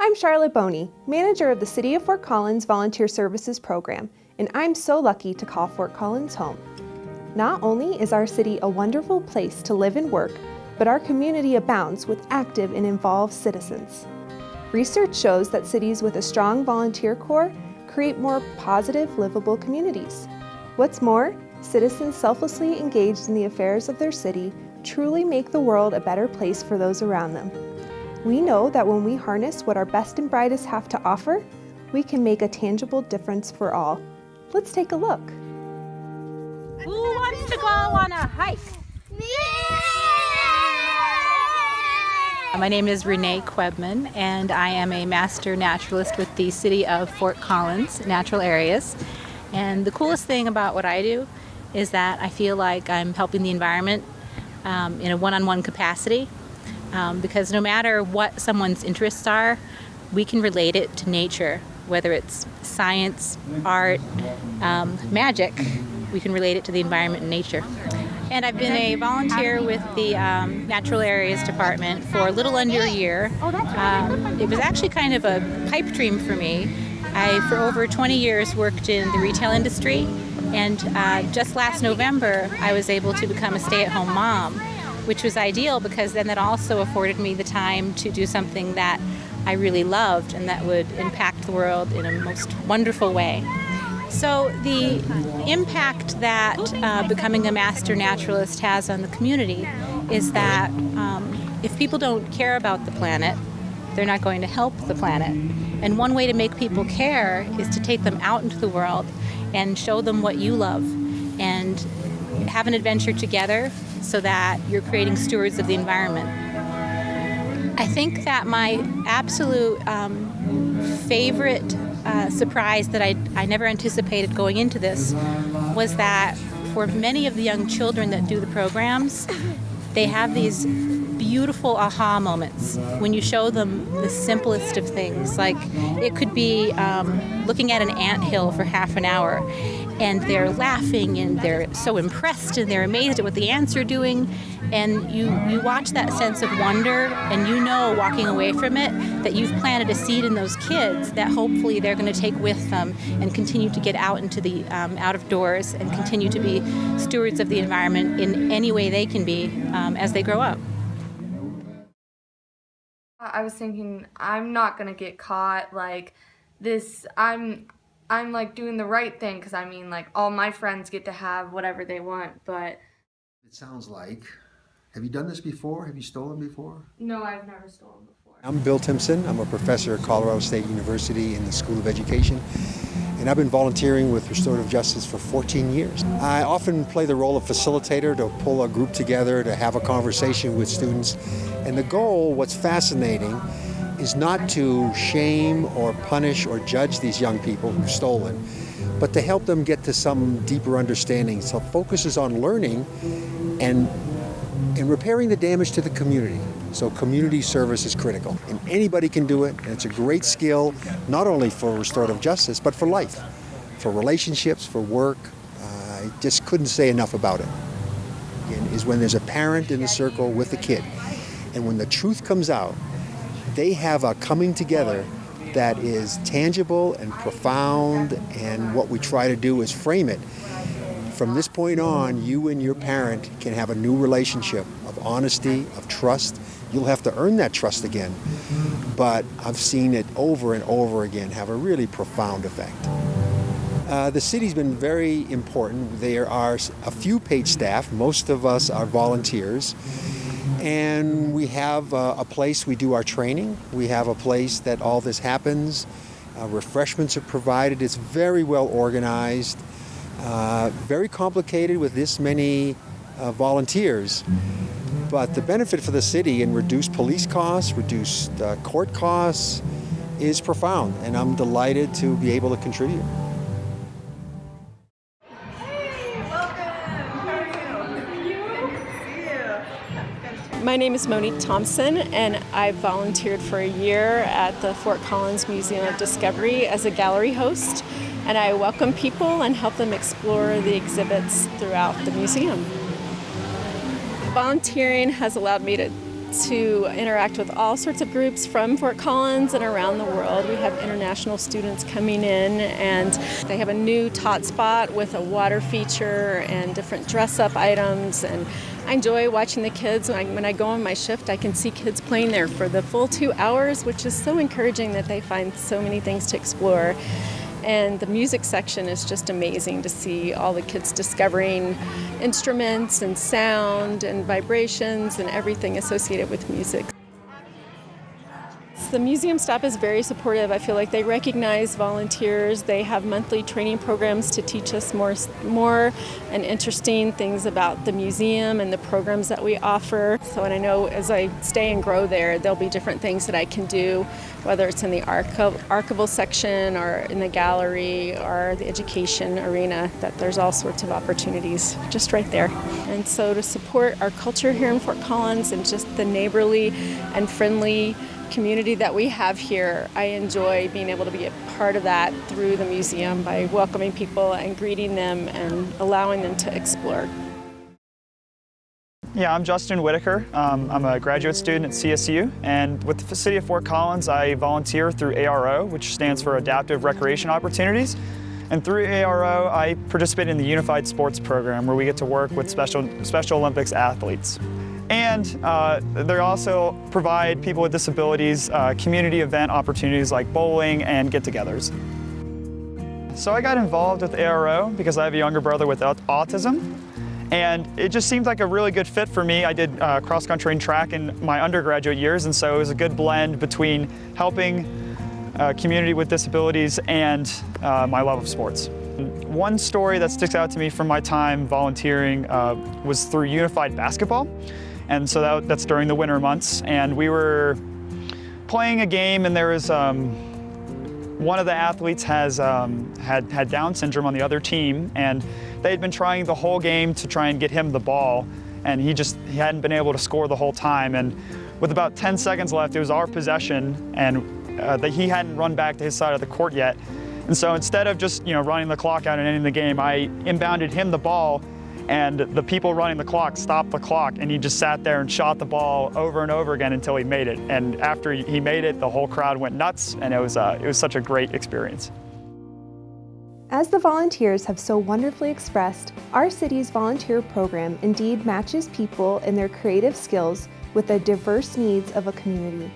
I'm Charlotte Boney, manager of the City of Fort Collins Volunteer Services Program, and I'm so lucky to call Fort Collins home. Not only is our city a wonderful place to live and work, but our community abounds with active and involved citizens. Research shows that cities with a strong volunteer corps create more positive, livable communities. What's more, citizens selflessly engaged in the affairs of their city truly make the world a better place for those around them. We know that when we harness what our best and brightest have to offer, we can make a tangible difference for all. Let's take a look. Who wants to go on a hike? My name is Renek Webmin, and I am a master naturalist with the City of Fort Collins Natural Areas. And the coolest thing about what I do is that I feel like I'm helping the environment in a one-on-one capacity. Because no matter what someone's interests are, we can relate it to nature, whether it's science, art, magic, we can relate it to the environment and nature. And I've been a volunteer with the Natural Areas Department for a little under a year. It was actually kind of a pipe dream for me. I, for over 20 years, worked in the retail industry, and just last November, I was able to become a stay-at-home mom, which was ideal because then that also afforded me the time to do something that I really loved and that would impact the world in a most wonderful way. So the impact that becoming a master naturalist has on the community is that if people don't care about the planet, they're not going to help the planet. And one way to make people care is to take them out into the world and show them what you love and have an adventure together so that you're creating stewards of the environment. I think that my absolute favorite surprise that I never anticipated going into this was that for many of the young children that do the programs, they have these beautiful aha moments when you show them the simplest of things. Like it could be looking at an anthill for half an hour, and they're laughing and they're so impressed and they're amazed at what the ants are doing, and you watch that sense of wonder, and you know walking away from it that you've planted a seed in those kids that hopefully they're going to take with them and continue to get out into the out of doors and continue to be stewards of the environment in any way they can be as they grow up. I was thinking, I'm not gonna get caught like this. I'm like doing the right thing, because I mean, like, all my friends get to have whatever they want, but it sounds like, have you done this before? Have you stolen before? no, I've never stolen before. I'm Bill Timpson. I'm a professor at Colorado State University in the School of Education, and I've been volunteering with Restorative Justice for 14 years. I often play the role of facilitator to pull a group together, to have a conversation with students, and the goal, what's fascinating, is not to shame or punish or judge these young people who've stolen, but to help them get to some deeper understanding. So it focuses on learning and repairing the damage to the community. So community service is critical, and anybody can do it, and it's a great skill, not only for restorative justice, but for life, for relationships, for work. I just couldn't say enough about it. Again, is when there's a parent in the circle with the kid, and when the truth comes out, they have a coming together that is tangible and profound, and what we try to do is frame it. From this point on, you and your parent can have a new relationship of honesty, of trust. You'll have to earn that trust again, but I've seen it over and over again have a really profound effect. The city's been very important. There are a few paid staff. Most of us are volunteers. And we have a place we do our training. We have a place that all this happens. Refreshments are provided. It's very well organized. Very complicated with this many volunteers. But the benefit for the city in reduced police costs, reduced court costs is profound. And I'm delighted to be able to contribute. My name is Monique Thompson, and I volunteered for a year at the Fort Collins Museum of Discovery as a gallery host, and I welcome people and help them explore the exhibits throughout the museum. Volunteering has allowed me to to interact with all sorts of groups from Fort Collins and around the world. We have international students coming in, and they have a new tot spot with a water feature and different dress-up items. And I enjoy watching the kids. When I go on my shift, I can see kids playing there for the full 2 hours, which is so encouraging that they find so many things to explore. And the music section is just amazing to see all the kids discovering instruments and sound and vibrations and everything associated with music. The museum staff is very supportive. I feel like they recognize volunteers. They have monthly training programs to teach us more and interesting things about the museum and the programs that we offer. So, and I know as I stay and grow there, there'll be different things that I can do, whether it's in the archival section or in the gallery or the education arena, that there's all sorts of opportunities just right there. And so to support our culture here in Fort Collins and just the neighborly and friendly community that we have here, I enjoy being able to be a part of that through the museum by welcoming people and greeting them and allowing them to explore. Yeah, I'm Justin Whitaker. I'm a graduate student at CSU, and with the City of Fort Collins, I volunteer through ARO, which stands for Adaptive Recreation Opportunities. And through ARO, I participate in the Unified Sports Program, where we get to work with Special Olympics athletes. And they also provide people with disabilities community event opportunities like bowling and get-togethers. So I got involved with ARO because I have a younger brother with autism, and it just seemed like a really good fit for me. I did cross-country and track in my undergraduate years, and so it was a good blend between helping community with disabilities and my love of sports. One story that sticks out to me from my time volunteering was through Unified Basketball. And so that's during the winter months, and we were playing a game, and there was one of the athletes had Down syndrome on the other team, and they had been trying the whole game to try and get him the ball, and he hadn't been able to score the whole time. And with about 10 seconds left, it was our possession, and that he hadn't run back to his side of the court yet. And so instead of just running the clock out and ending the game, I inbounded him the ball. And the people running the clock stopped the clock, and he just sat there and shot the ball over and over again until he made it. And after he made it, the whole crowd went nuts, and it was such a great experience. As the volunteers have so wonderfully expressed, our city's volunteer program indeed matches people in their creative skills with the diverse needs of a community.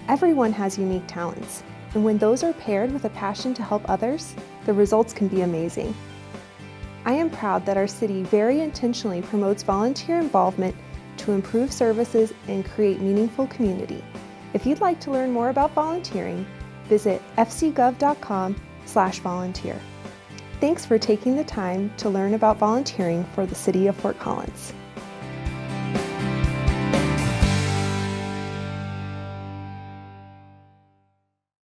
Everyone has unique talents, and when those are paired with a passion to help others, the results can be amazing. I am proud that our city very intentionally promotes volunteer involvement to improve services and create meaningful community. If you'd like to learn more about volunteering, visit fcgov.com/volunteer. Thanks for taking the time to learn about volunteering for the City of Fort Collins.